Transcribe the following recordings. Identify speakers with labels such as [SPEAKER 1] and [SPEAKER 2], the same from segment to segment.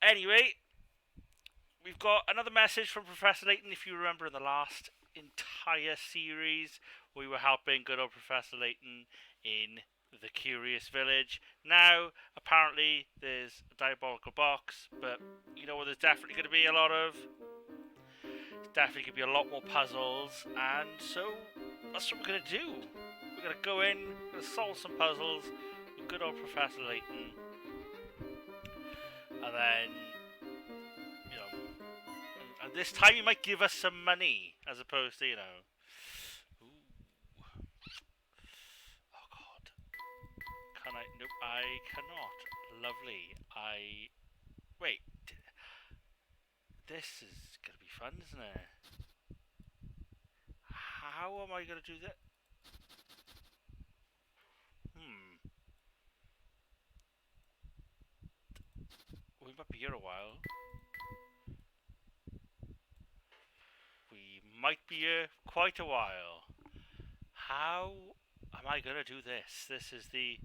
[SPEAKER 1] Anyway, we've got another message from Professor Layton. If you remember in the last entire series, we were helping good old Professor Layton in the Curious Village. Now, apparently, there's a Diabolical Box, but you know what there's definitely going to be a lot of? There's definitely going to be a lot more puzzles, and so that's what we're going to do. We're going to go in, we're going to solve some puzzles with good old Professor Layton, and then, you know, and this time he might give us some money, as opposed to, you know... Ooh. Oh, God. Can I? Nope, I cannot. Lovely. Wait. This is going to be fun, isn't it? How am I going to do that? We might be here a while. We might be here quite a while. How am I going to do this? This is the...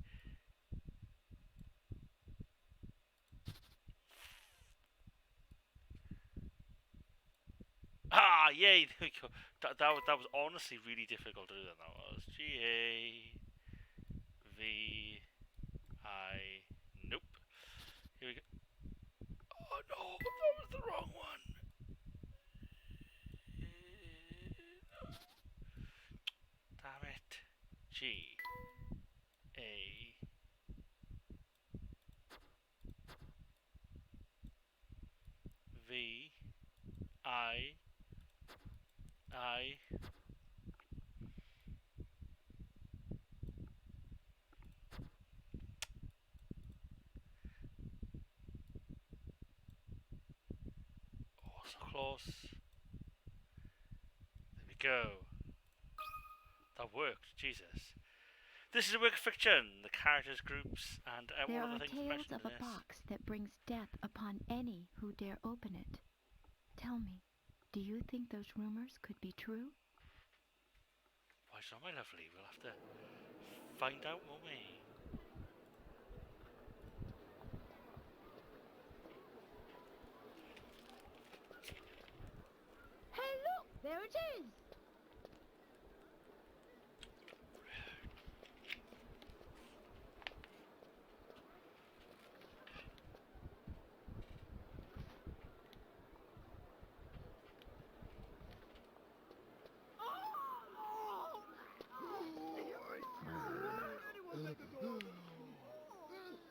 [SPEAKER 1] Ah, yay! There we go. That was honestly really difficult to do. That was G-A-V-I... Nope. Here we go. Oh no, that was the wrong one. Damn it. G A V I Oh, so close. There we go. That worked. Jesus. This is a work of fiction. The characters, groups, and
[SPEAKER 2] There
[SPEAKER 1] one of
[SPEAKER 2] are
[SPEAKER 1] the things
[SPEAKER 2] tales
[SPEAKER 1] mentioned
[SPEAKER 2] of
[SPEAKER 1] in
[SPEAKER 2] a
[SPEAKER 1] this.
[SPEAKER 2] box that brings death upon any who dare open it. Tell me, do you think those rumors could be true?
[SPEAKER 1] Why, it's not, my lovely. We'll have to find out, won't we?
[SPEAKER 2] Hey, look! There it is!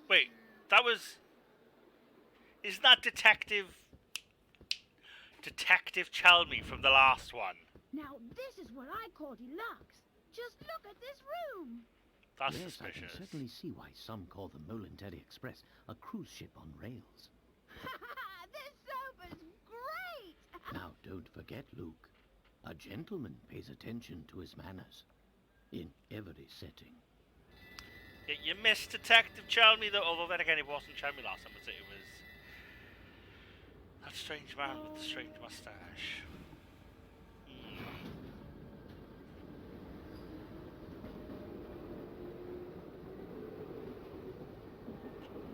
[SPEAKER 1] Wait, that was... Isn't that Detective Chalmy from the last one?
[SPEAKER 2] Now this is what I call deluxe. Just look at this room.
[SPEAKER 1] That's
[SPEAKER 3] Yes,
[SPEAKER 1] suspicious.
[SPEAKER 3] I can certainly see why some call the Molenbeek Express a cruise ship on rails.
[SPEAKER 2] This sofa's great!
[SPEAKER 3] Now, don't forget, Luke. A gentleman pays attention to his manners in every setting.
[SPEAKER 1] Yeah, you missed Detective Chalmy, though. Although then again, it wasn't Chalmy last time. It was that strange man with the strange mustache.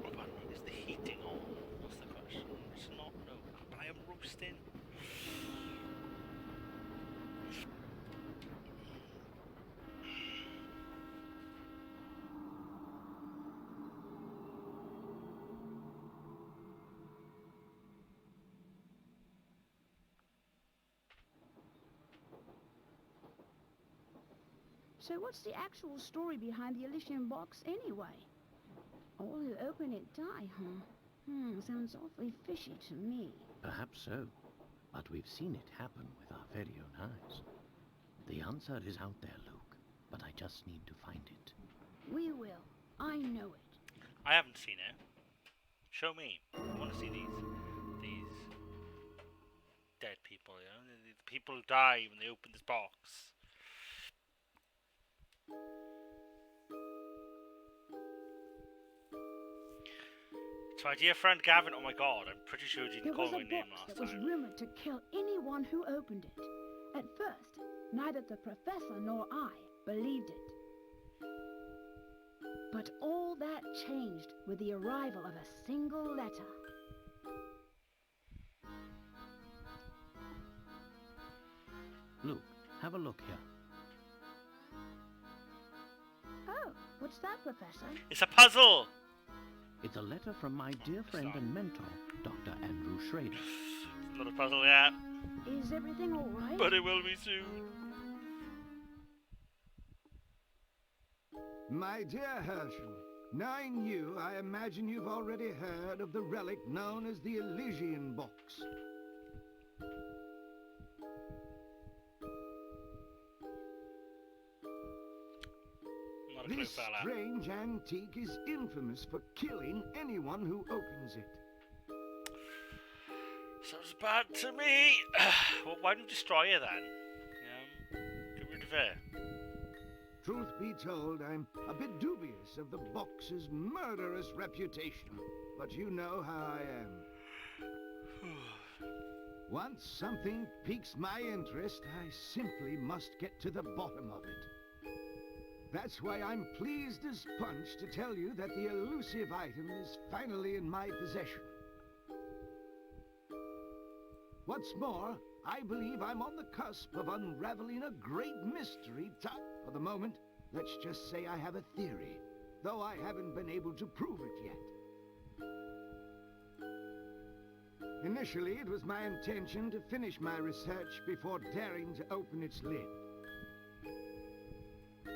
[SPEAKER 1] Oh, pardon me, is the heating on? What's the question? It's not. No, I am roasting.
[SPEAKER 4] So what's the actual story behind the Elysian box anyway? All who open it die, huh? Sounds awfully fishy to me.
[SPEAKER 3] Perhaps so, but we've seen it happen with our very own eyes. The answer is out there, Luke, but I just need to find it.
[SPEAKER 4] We will. I know it.
[SPEAKER 1] I haven't seen it. Show me. I want to see these dead people. You know, the people who die when they open this box. It's my dear friend Gavin. Oh my God, I'm pretty sure you didn't call my name last
[SPEAKER 4] There was a box that was rumored to kill anyone who opened it. At first, neither the professor nor I believed it. But all that changed with the arrival of a single letter.
[SPEAKER 3] have a look here.
[SPEAKER 4] Oh, what's that, Professor?
[SPEAKER 1] It's a puzzle!
[SPEAKER 3] It's a letter from my dear friend and mentor, Dr. Andrew Schrader.
[SPEAKER 1] It's not a puzzle yet,
[SPEAKER 4] Is everything all right?
[SPEAKER 1] but it will be soon.
[SPEAKER 5] My dear Herschel, knowing you, I imagine you've already heard of the relic known as the Elysian Box.
[SPEAKER 1] Not a clue,
[SPEAKER 5] This
[SPEAKER 1] fella.
[SPEAKER 5] strange antique is infamous for killing anyone who opens it.
[SPEAKER 1] Sounds bad to me. Well, why don't you destroy it then? Get rid of it.
[SPEAKER 5] Truth be told, I'm a bit dubious of the box's murderous reputation, but you know how I am. Once something piques my interest, I simply must get to the bottom of it. That's why I'm pleased as punch to tell you that the elusive item is finally in my possession. What's more, I believe I'm on the cusp of unraveling a great mystery. For the moment, let's just say I have a theory, though I haven't been able to prove it yet. Initially, it was my intention to finish my research before daring to open its lid.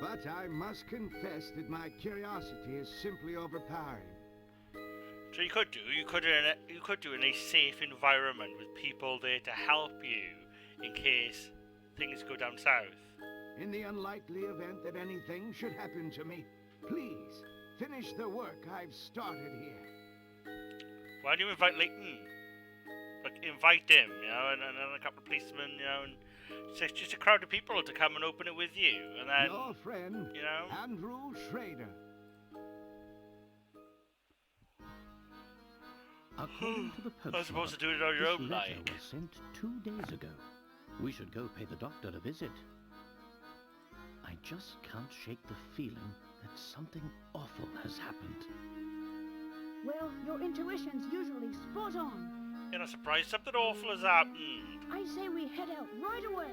[SPEAKER 5] But I must confess that my curiosity is simply overpowering.
[SPEAKER 1] So you could do in a safe environment with people there to help you in case things go down south.
[SPEAKER 5] In the unlikely event that anything should happen to me, please finish the work I've started here.
[SPEAKER 1] Why don't you invite Layton? Like, invite him, and a couple of policemen, and just a crowd of people to come and open it with you, and then
[SPEAKER 5] Your friend, Andrew Schrader.
[SPEAKER 3] According to the postmark,
[SPEAKER 1] I was supposed to do it on your own,
[SPEAKER 3] this letter
[SPEAKER 1] like.
[SPEAKER 3] was sent 2 days ago. We should go pay the doctor a visit. I just can't shake the feeling that something awful has happened.
[SPEAKER 4] Well, your intuition's usually spot on.
[SPEAKER 1] You're not surprised something awful has happened.
[SPEAKER 4] I say we head out right away.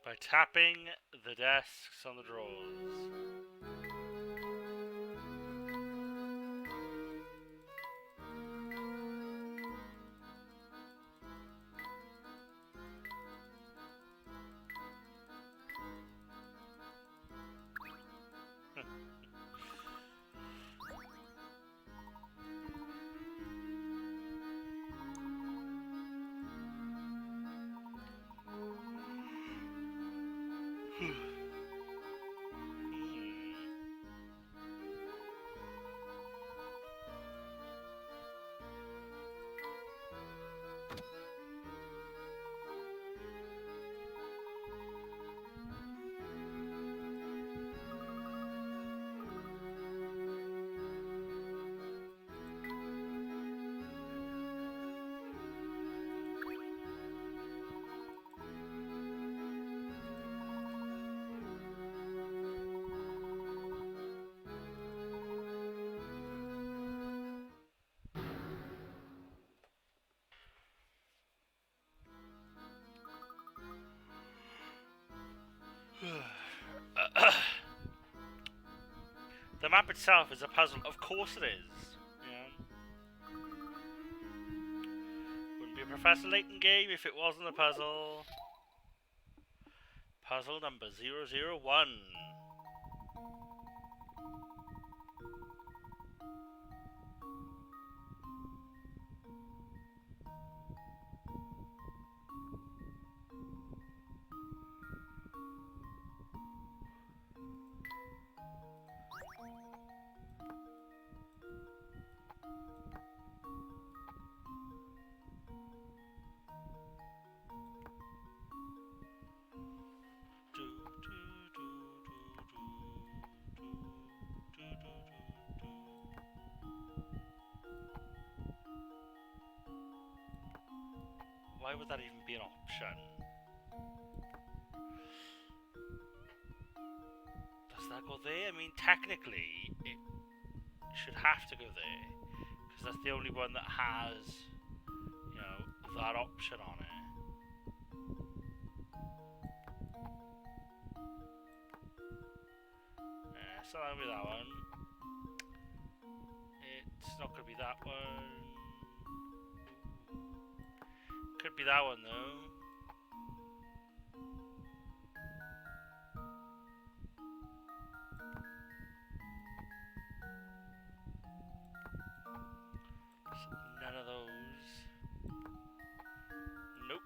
[SPEAKER 1] By tapping the desks on the drawers. The map itself is a puzzle. Of course it is. Wouldn't be a Professor Layton game if it wasn't a puzzle. Puzzle number 001. why would that even be an option? Does that go there? I mean, technically, it should have to go there. Because that's the only one that has, you know, that option on it. It's not going to be that one. It's not going to be that one. Could be that one though. None of those. Nope.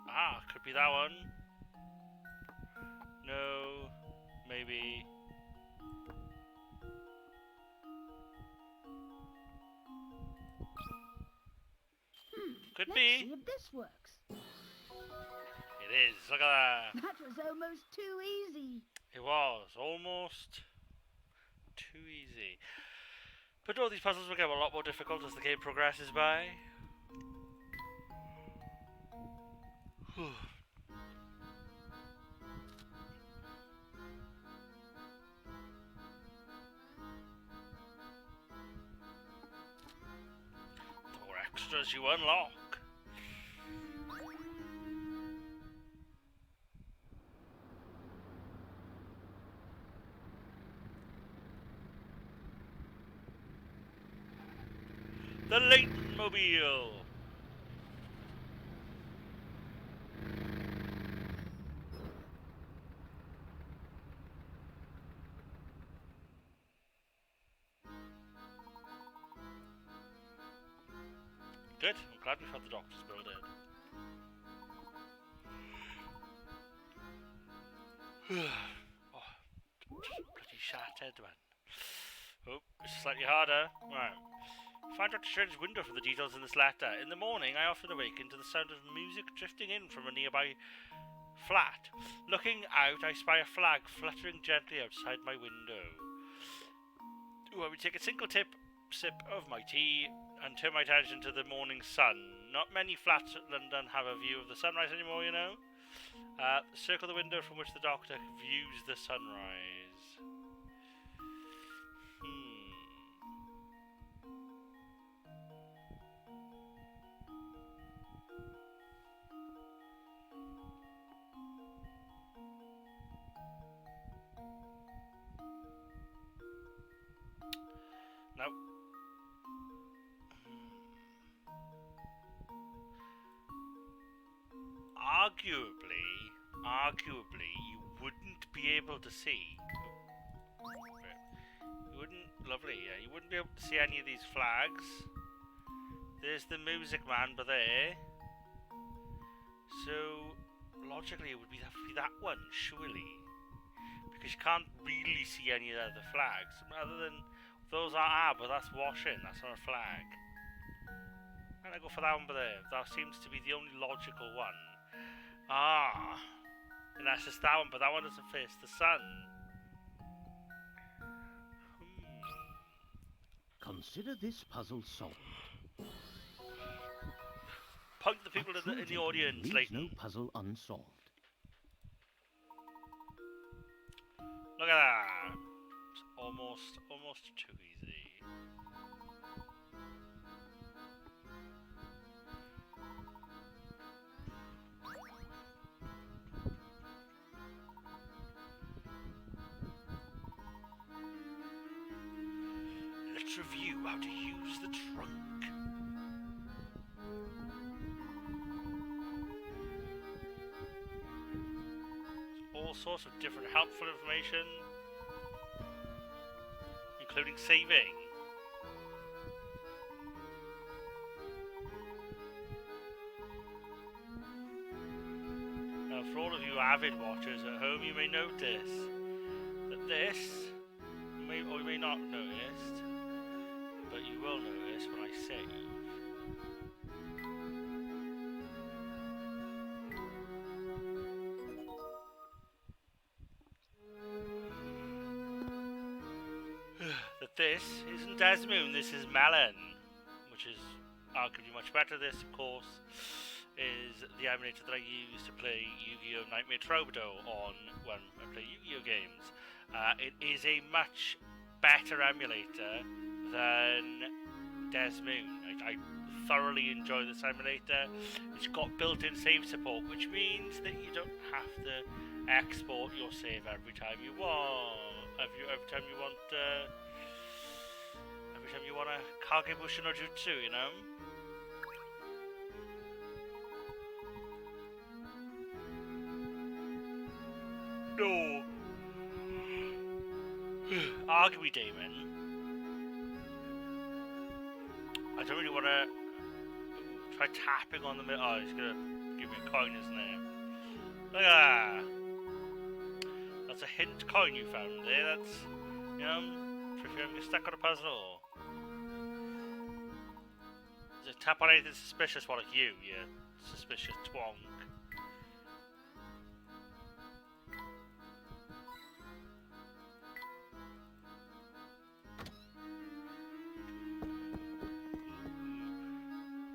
[SPEAKER 1] Ah, could be that one. No. Maybe. Could
[SPEAKER 4] Let's
[SPEAKER 1] be.
[SPEAKER 4] see if this works.
[SPEAKER 1] It is. Look at that.
[SPEAKER 4] That was almost too easy.
[SPEAKER 1] It was almost too easy. But all these puzzles will get a lot more difficult as the game progresses by. The more extras you unlock. The Layton Mobile. Good. I'm glad we've had the doctors build in. Oh, bloody shattered man. Oh, it's slightly harder. Right. Find Dr. Strange's window for the details in this letter. In the morning, I often awaken to the sound of music drifting in from a nearby flat. Looking out, I spy a flag fluttering gently outside my window. Ooh, I would take a single sip of my tea and turn my attention to the morning sun. Not many flats in London have a view of the sunrise anymore, you know. Circle the window from which the doctor views the sunrise. Nope. Arguably, you wouldn't be able to see. You wouldn't, lovely, yeah, you wouldn't be able to see any of these flags. There's the music man, but there. So, logically, it would be that one, surely. Because you can't really see any of the other flags. Other than, those are, but that's washing, that's not a flag. And I go for that one, but there. That seems to be the only logical one. Ah. And that's just that one, but that one doesn't face the sun.
[SPEAKER 3] Consider this puzzle solved.
[SPEAKER 1] Punk the people in the audience,
[SPEAKER 3] leaves
[SPEAKER 1] Layton.
[SPEAKER 3] no puzzle unsolved.
[SPEAKER 1] Look at that. It's almost too easy. Let's review how to use the trunk. All sorts of different helpful information, including saving. Now, for all of you avid watchers at home, you may notice that this, or you may not have noticed, but you will notice when I save. That this isn't Desmond, this is Melon, which is arguably much better. This, of course, is the emulator that I use to play Yu-Gi-Oh! Nightmare Troubadour on when I play Yu-Gi-Oh! Games. It is a much better emulator than Moon. I thoroughly enjoy this emulator. It's got built-in save support, which means that you don't have to export your save every time you want. Every time you want a Kagebushin no Jutsu, you know? No. Arguably, Damon. I don't really want to try tapping on the middle. Oh, he's gonna give me a coin, isn't he? Look at that. That's a hint coin you found there. That's, you know, if you're having stuck on a puzzle. Just tap on anything suspicious, what like you suspicious twonk.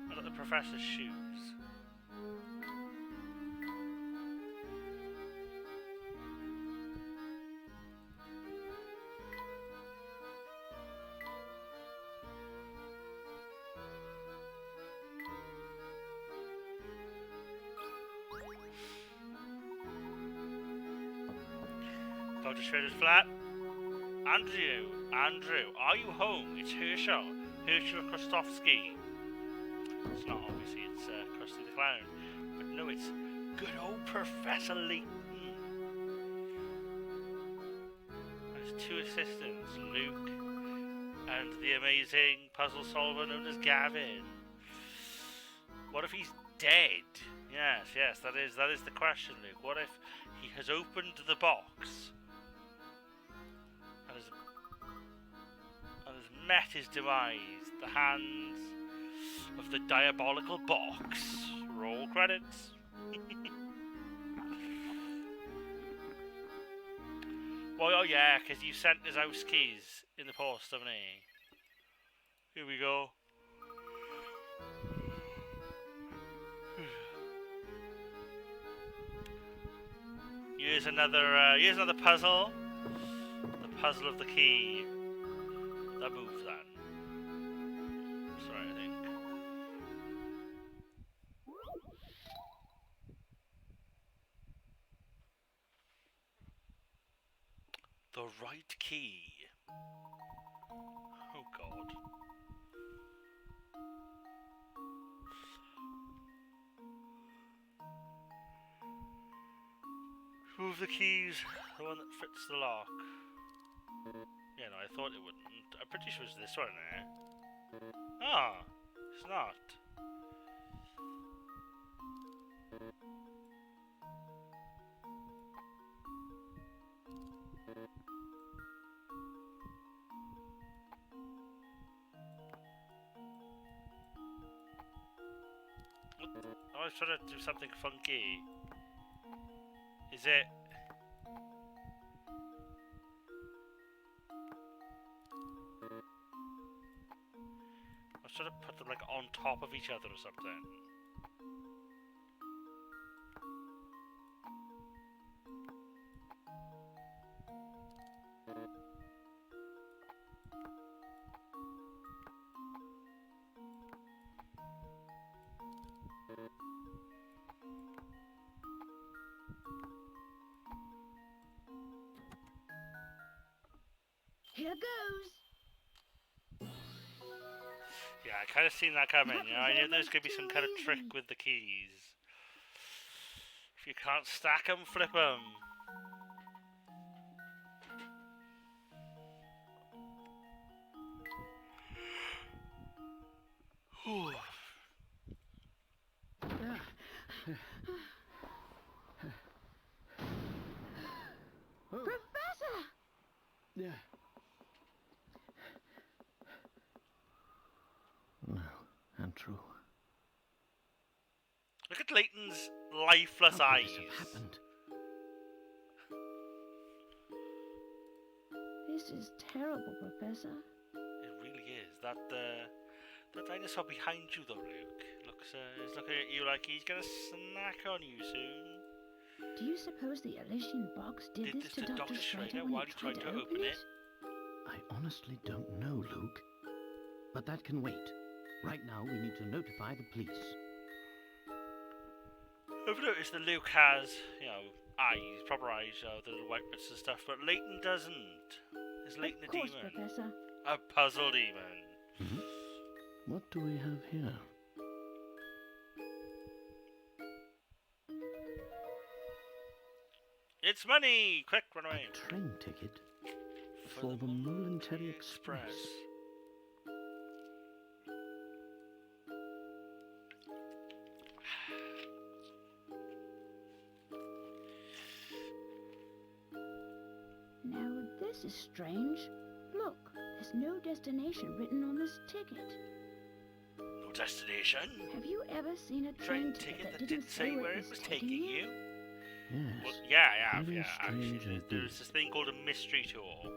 [SPEAKER 1] Look at the professor's shoes. Dr. Schrader's flat. Andrew, are you home? It's Herschel Krostowski. It's not, obviously, it's Krusty the Clown. But no, it's good old Professor Layton. And his two assistants, Luke and the amazing puzzle solver known as Gavin. What if he's dead? Yes, that is the question, Luke. What if he has opened the box and has met his demise, the hands of the Diabolical Box? Roll credits. Well, oh yeah, because you sent his house keys in the post, haven't you? Here we go. Here's another puzzle. The puzzle of the key. That moves then. Sorry, I think. The right key. Oh god. Move the keys, the one that fits the lock. Yeah, no, I thought it wouldn't. I'm pretty sure it's this one, eh? Ah, it's not. What? I was trying to do something funky. Is it? I was trying to put them like on top of each other or something.
[SPEAKER 4] Here goes.
[SPEAKER 1] Yeah, I kind of seen that coming. You know, I knew there's gonna be some kind of trick with the keys. If you can't stack them, flip them.
[SPEAKER 4] Professor!
[SPEAKER 3] Yeah. No, Andrew.
[SPEAKER 1] Look at Layton's lifeless
[SPEAKER 3] How could
[SPEAKER 1] eyes.
[SPEAKER 3] this have happened?
[SPEAKER 4] This is terrible, Professor.
[SPEAKER 1] It really is. That dinosaur behind you, though, Luke. Doctor is looking at you like he's gonna snack on you soon.
[SPEAKER 4] Do you suppose the Elysian box did this to Dr. Schrader
[SPEAKER 1] while
[SPEAKER 4] when he tried to open it?
[SPEAKER 3] I honestly don't know, Luke. But that can wait. Right now, we need to notify the police.
[SPEAKER 1] I've noticed that Luke has, eyes, proper eyes, the little white bits and stuff, but Layton doesn't. Is Layton a demon?
[SPEAKER 4] Of course, Professor.
[SPEAKER 1] A puzzle demon.
[SPEAKER 3] Hmm? What do we have here?
[SPEAKER 1] It's money! Quick, run away.
[SPEAKER 3] A train ticket for the Momentary Express.
[SPEAKER 4] Now, this is strange. Look, there's no destination written on this ticket.
[SPEAKER 1] No destination?
[SPEAKER 4] Have you ever seen a
[SPEAKER 1] Train
[SPEAKER 4] train
[SPEAKER 1] ticket that didn't say where it was taking you?
[SPEAKER 3] Yes.
[SPEAKER 1] Well, yeah, I have,
[SPEAKER 3] Very
[SPEAKER 1] yeah, actually.
[SPEAKER 3] strange indeed.
[SPEAKER 1] There's this thing called a mystery tour.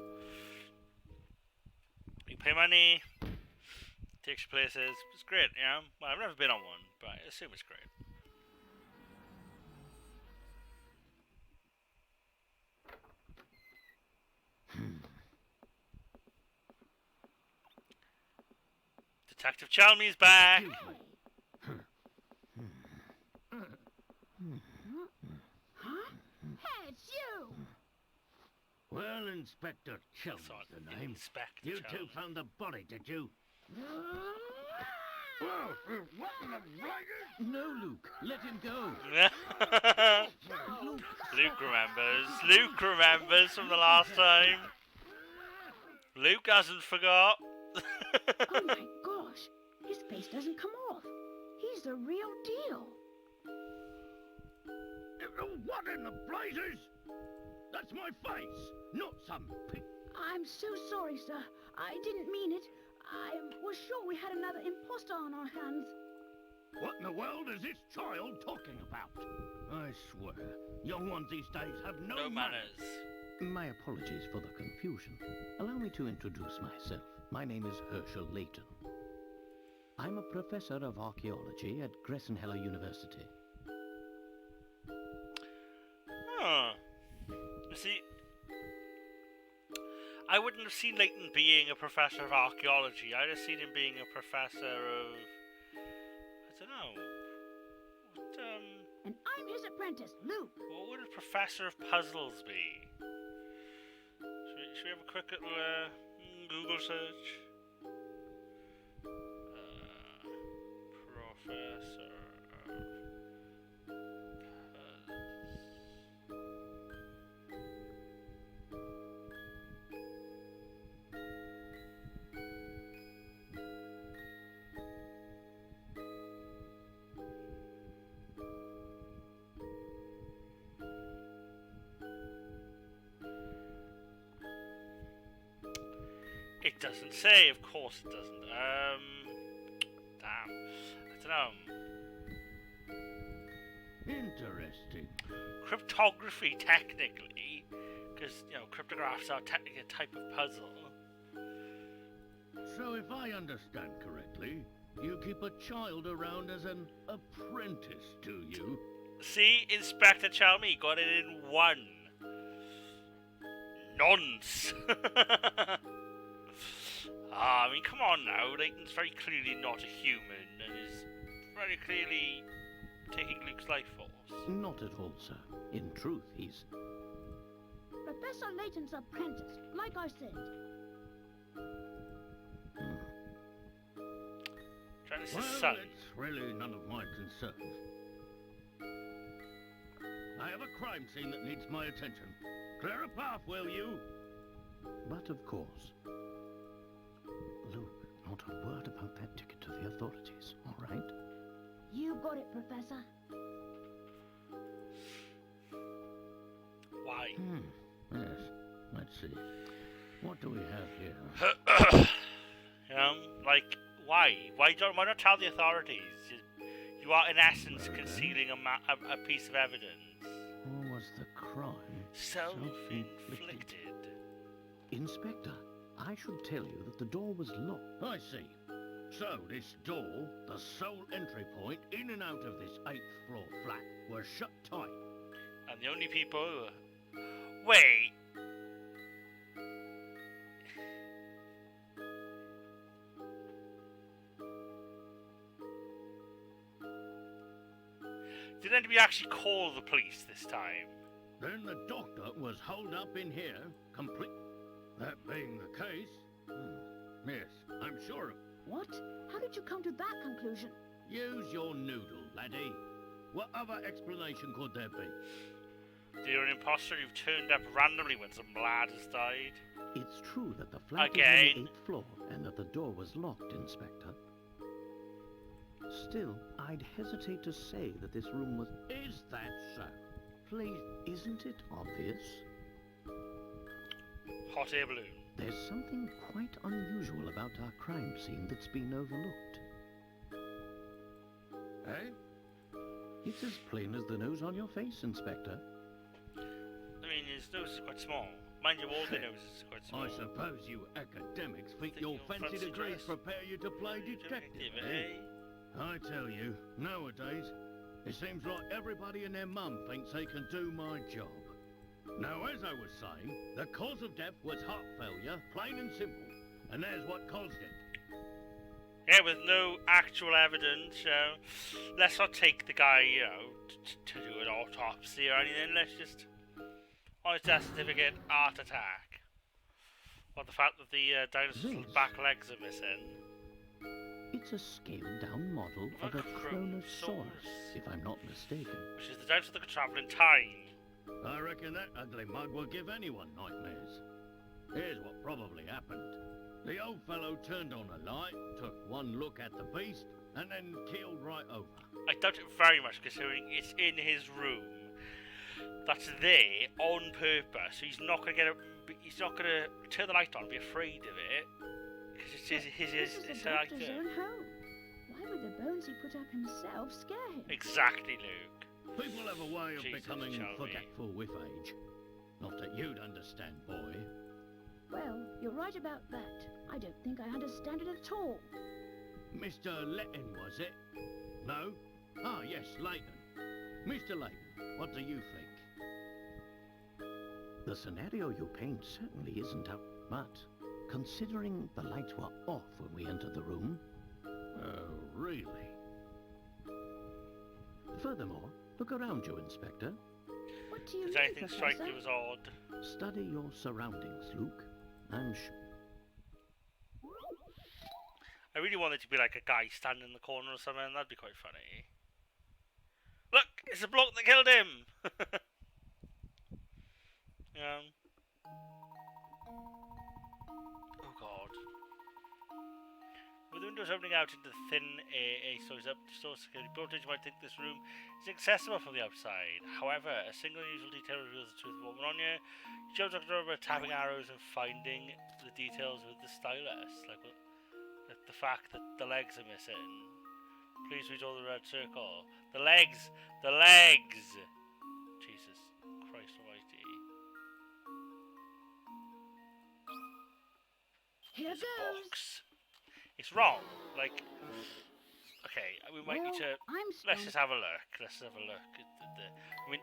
[SPEAKER 1] You pay money, takes you places. It's great, Well, I've never been on one, but I assume it's great. Detective Chalmey's back!
[SPEAKER 4] Huh? Hey, it's you!
[SPEAKER 3] Well, Inspector Chelmey's
[SPEAKER 1] Thought
[SPEAKER 3] the name.
[SPEAKER 1] Inspector
[SPEAKER 3] You
[SPEAKER 1] Chalmey.
[SPEAKER 3] two found the body, did you?
[SPEAKER 5] What in the blighters?
[SPEAKER 3] No, Luke. Let him go.
[SPEAKER 1] Luke remembers. Luke remembers from the last time. Luke hasn't forgot.
[SPEAKER 4] Oh my gosh, his face doesn't come off. He's the real deal.
[SPEAKER 3] What in the blazes? That's my face, not some pig.
[SPEAKER 4] I'm so sorry, sir. I didn't mean it. I was sure we had another imposter on our hands.
[SPEAKER 3] What in the world is this child talking about? I swear, young ones these days have
[SPEAKER 1] No manners.
[SPEAKER 3] My apologies for the confusion. Allow me to introduce myself. My name is Herschel Layton. I'm a professor of archaeology at Gressenheller University.
[SPEAKER 1] Huh. You see, I wouldn't have seen Layton being a professor of archaeology. I'd have seen him being a professor of... I don't know.
[SPEAKER 4] And I'm his apprentice, Luke.
[SPEAKER 1] What would a professor of puzzles be? Should we have a quick little Google search? Professor of puzzles. It doesn't say, of course it doesn't. Damn. I don't know.
[SPEAKER 3] Interesting.
[SPEAKER 1] Cryptography, technically, because, cryptographs are technically a type of puzzle.
[SPEAKER 3] So if I understand correctly, you keep a child around as an apprentice, do you?
[SPEAKER 1] See, Inspector Chalmey got it in one. Nonce. I mean, come on now. Layton's very clearly not a human and is very clearly taking Luke's life force.
[SPEAKER 3] Not at all, sir. In truth, he's...
[SPEAKER 4] Professor Layton's apprentice, like I said.
[SPEAKER 1] Trying to
[SPEAKER 3] Well,
[SPEAKER 1] son.
[SPEAKER 3] it's really none of my concern. I have a crime scene that needs my attention. Clear a path, will you? But of course. Luke, not a word about that ticket to the authorities, all right?
[SPEAKER 4] You got it, Professor.
[SPEAKER 1] Why?
[SPEAKER 3] Yes, let's see. What do we have here?
[SPEAKER 1] Like, why? Why not tell the authorities? You are, in essence, concealing a piece of evidence.
[SPEAKER 3] Or was the crime
[SPEAKER 1] Self-inflicted.
[SPEAKER 3] Inspector, I should tell you that the door was locked. I see. So this door, the sole entry point in and out of this 8th floor flat, was shut tight.
[SPEAKER 1] And the only people who... Wait! Did anybody actually call the police this time?
[SPEAKER 3] Then the doctor was holed up in here, complete. That being the case, yes, I'm sure of.
[SPEAKER 4] What? How did you come to that conclusion?
[SPEAKER 3] Use your noodle, laddie. What other explanation could there be?
[SPEAKER 1] You're an imposter, you've turned up randomly when some lad has died.
[SPEAKER 3] It's true that the flat
[SPEAKER 1] Again.
[SPEAKER 3] is on the 8th floor and that the door was locked, Inspector. Still, I'd hesitate to say that this room was... Is that so? Please, isn't it obvious?
[SPEAKER 1] Hot air balloon.
[SPEAKER 3] There's something quite unusual about our crime scene that's been overlooked. Eh? It's as plain as the nose on your face, Inspector.
[SPEAKER 1] I mean, his nose is quite small. Mind you, all their noses are quite small.
[SPEAKER 3] I suppose you academics think your fancy degrees prepare you to play detective, eh? I tell you, nowadays, it seems like everybody and their mum thinks they can do my job. Now, as I was saying, the cause of death was heart failure, plain and simple. And there's what caused it.
[SPEAKER 1] Yeah, with no actual evidence, let's not take the guy, to do an autopsy or anything. Let's just, on his death certificate, heart attack. Or the fact that the dinosaur's back legs are missing.
[SPEAKER 3] It's a scaled-down model of a Chronosaurus, if I'm not mistaken.
[SPEAKER 1] Which is the dinosaur that could travel in time.
[SPEAKER 3] I reckon that ugly mug will give anyone nightmares. Here's what probably happened. The old fellow turned on a light, took one look at the beast, and then keeled right over.
[SPEAKER 1] I doubt it very much, considering it's in his room. That's there on purpose. So he's not gonna he's not gonna turn the light on and be afraid of it. Because it's his
[SPEAKER 4] doctor's own home. Why would the bones he put up himself scare him?
[SPEAKER 1] Exactly, Luke.
[SPEAKER 3] People have a way of
[SPEAKER 1] Jesus,
[SPEAKER 3] becoming
[SPEAKER 1] Shelby.
[SPEAKER 3] forgetful with age. Not that you'd understand, boy.
[SPEAKER 4] Well, you're right about that. I don't think I understand it at all.
[SPEAKER 3] Mr. Layton, was it? No? Ah, yes, Layton. Mr. Layton, what do you think? The scenario you paint certainly isn't out, but considering the lights were off when we entered the room... Oh, really? Furthermore, look around you, Inspector.
[SPEAKER 4] What do you
[SPEAKER 1] Does
[SPEAKER 4] mean,
[SPEAKER 1] anything strike
[SPEAKER 4] Professor?
[SPEAKER 1] you as odd?
[SPEAKER 3] Study your surroundings, Luke. I'm sure...
[SPEAKER 1] I really want it to be like a guy standing in the corner or something. That'd be quite funny. Look, it's a bloke that killed him. Oh God. With the windows opening out into the thin air, so it's up to store security voltage, you might think this room is accessible from the outside. However, a single unusual detail reveals the truth of what went on here. You show Dr. Over tapping arrows and finding the details with the stylus, like the fact that the legs are missing. Please read all the red circle. The legs! The legs! Jesus Christ almighty.
[SPEAKER 4] Here
[SPEAKER 1] This
[SPEAKER 4] goes.
[SPEAKER 1] box. It's wrong. Like, okay, we might need to... Let's just have a look. Let's have a look at I mean,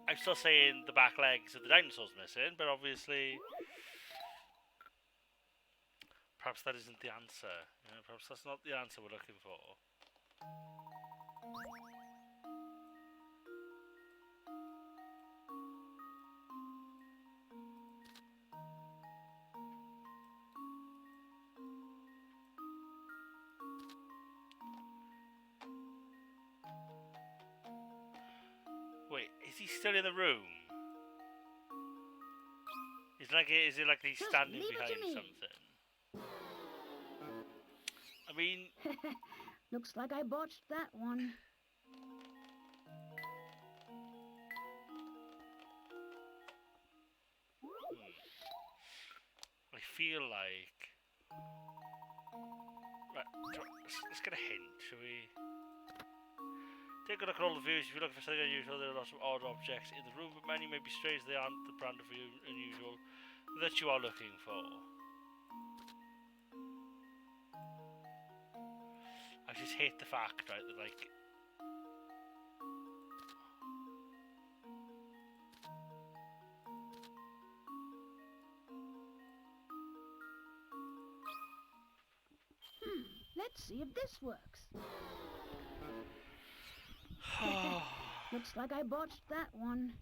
[SPEAKER 1] I'm still saying the back legs of the dinosaur's missing, but obviously... Perhaps that isn't the answer. Perhaps that's not the answer we're looking for. Wait, is he still in the room? Is it like he's
[SPEAKER 4] Just
[SPEAKER 1] standing
[SPEAKER 4] leave it to
[SPEAKER 1] behind
[SPEAKER 4] me.
[SPEAKER 1] something? I mean,
[SPEAKER 4] Looks like I botched that one.
[SPEAKER 1] I feel like... Right, let's get a hint, shall we? Take a look at all the views. If you're looking for something unusual, there are lots of odd objects in the room, but many may be strange. They aren't the brand of unusual that you are looking for. just hate the fact, right, that like
[SPEAKER 4] Let's see if this works. Looks like I botched that one.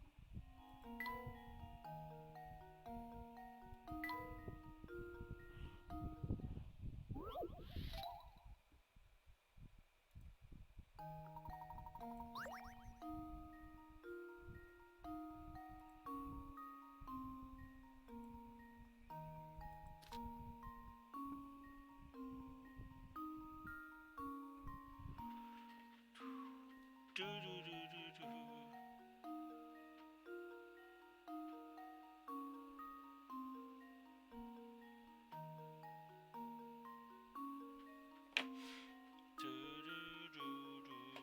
[SPEAKER 1] do do do do do. Do, do, do, do, do, do.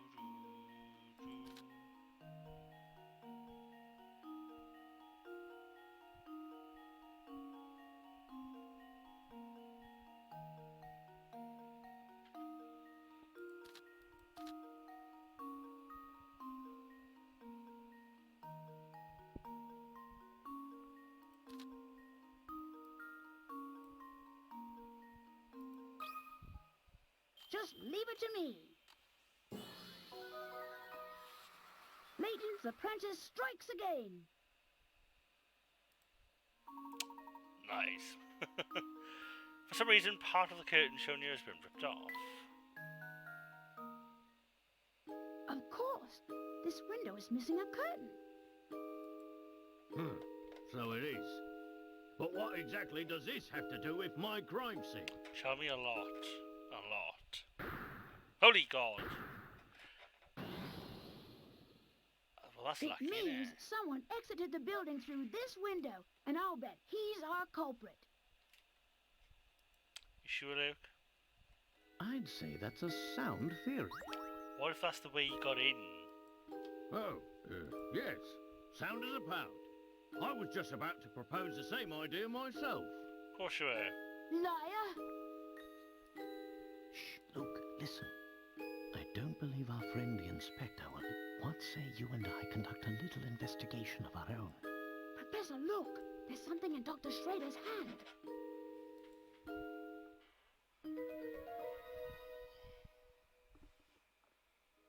[SPEAKER 4] Just leave it to me. Layton's apprentice strikes again.
[SPEAKER 1] Nice. For some reason, part of the curtain shown here has been ripped off.
[SPEAKER 4] Of course. This window is missing a curtain.
[SPEAKER 3] So it is. But what exactly does this have to do with my crime scene?
[SPEAKER 1] Tell me a lot. A lot. Holy God. Well, that's
[SPEAKER 4] It
[SPEAKER 1] lucky,
[SPEAKER 4] means
[SPEAKER 1] innit?
[SPEAKER 4] someone exited the building through this window, and I'll bet he's our culprit.
[SPEAKER 1] You sure, Luke?
[SPEAKER 3] I'd say that's a sound theory.
[SPEAKER 1] What if that's the way you got in?
[SPEAKER 3] Oh, yes. Sound as a pound. I was just about to propose the same idea myself.
[SPEAKER 1] Of course you were.
[SPEAKER 4] Liar!
[SPEAKER 3] Shh, Luke, listen. I don't believe our friend the inspector will. What say you and I conduct a little investigation of our own?
[SPEAKER 4] Professor, look! There's something in Dr. Schrader's hand.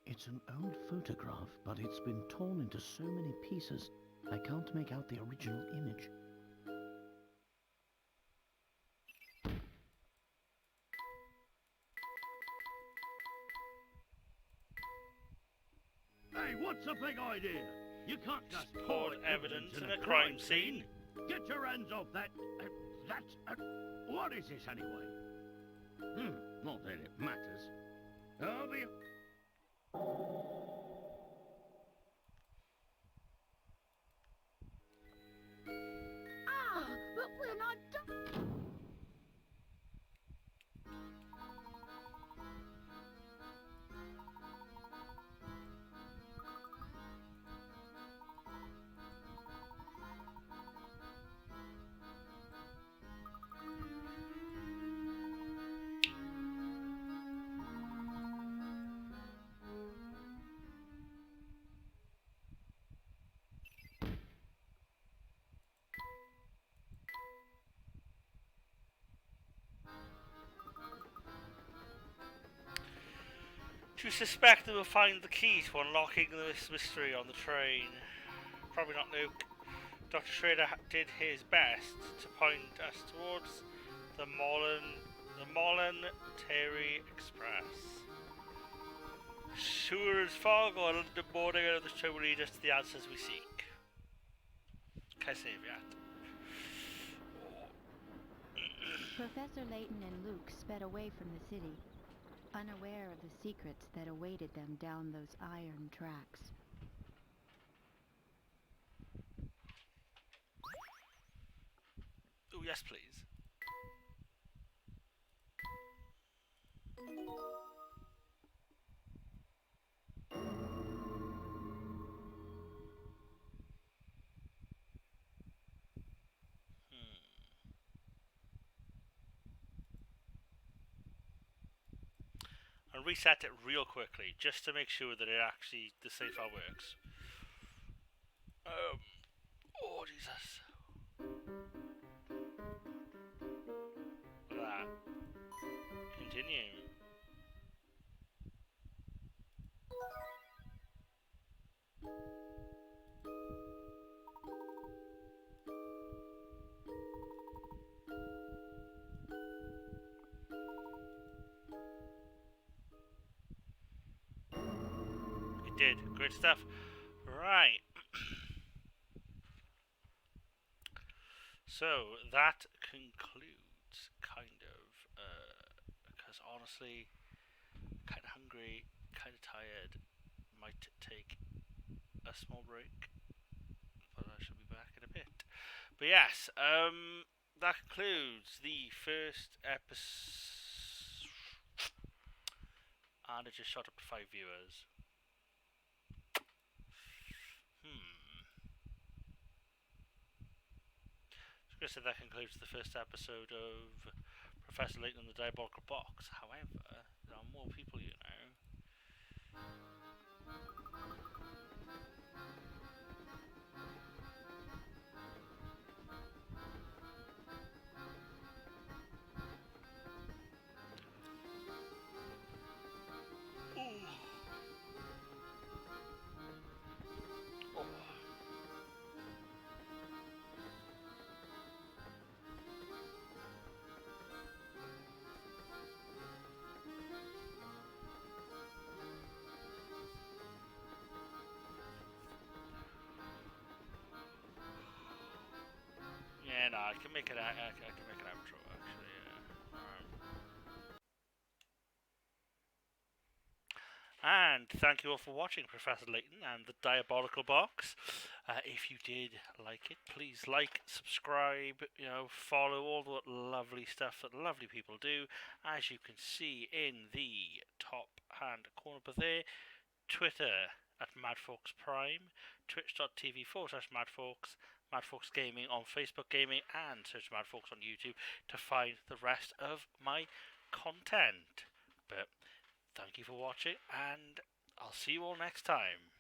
[SPEAKER 3] It's an old photograph, but it's been torn into so many pieces, I can't make out the original image. Hey, what's the big idea? You can't just
[SPEAKER 1] Poured evidence in a crime scene.
[SPEAKER 3] Get your hands off that. What is this anyway? Not that it matters. I'll be.
[SPEAKER 4] Ah, but we're not done.
[SPEAKER 1] Do you suspect they will find the key to unlocking this mystery on the train? Probably not, Luke. Dr. Schrader did his best to point us towards the Terry Express. Sure as fog or London boarding out of the train will lead us to the answers we seek. Can I save that?
[SPEAKER 2] Professor Layton and Luke sped away from the city, unaware of the secrets that awaited them down those iron tracks.
[SPEAKER 1] Oh, yes, please. and reset it real quickly just to make sure that the save file works. Oh Jesus! Look at that. Continue. It did. Great stuff. Right. So that concludes, kind of, because honestly, kind of hungry, kind of tired, might take a small break, but I shall be back in a bit. But yes, that concludes the first episode, and it just shot up to 5 viewers. I was going to say that concludes the first episode of Professor Layton and the Diabolical Box. However, there are more people, you know. Yeah, no, I can make it. I can make an outro actually. And thank you all for watching Professor Layton and the Diabolical Box. If you did like it, please like, subscribe, follow all the lovely stuff that lovely people do. As you can see in the top hand corner there, Twitter at MadFaux Prime, twitch.tv/MadFaux, MadFaux Gaming on Facebook Gaming, and search MadFaux on YouTube to find the rest of my content. But thank you for watching, and I'll see you all next time.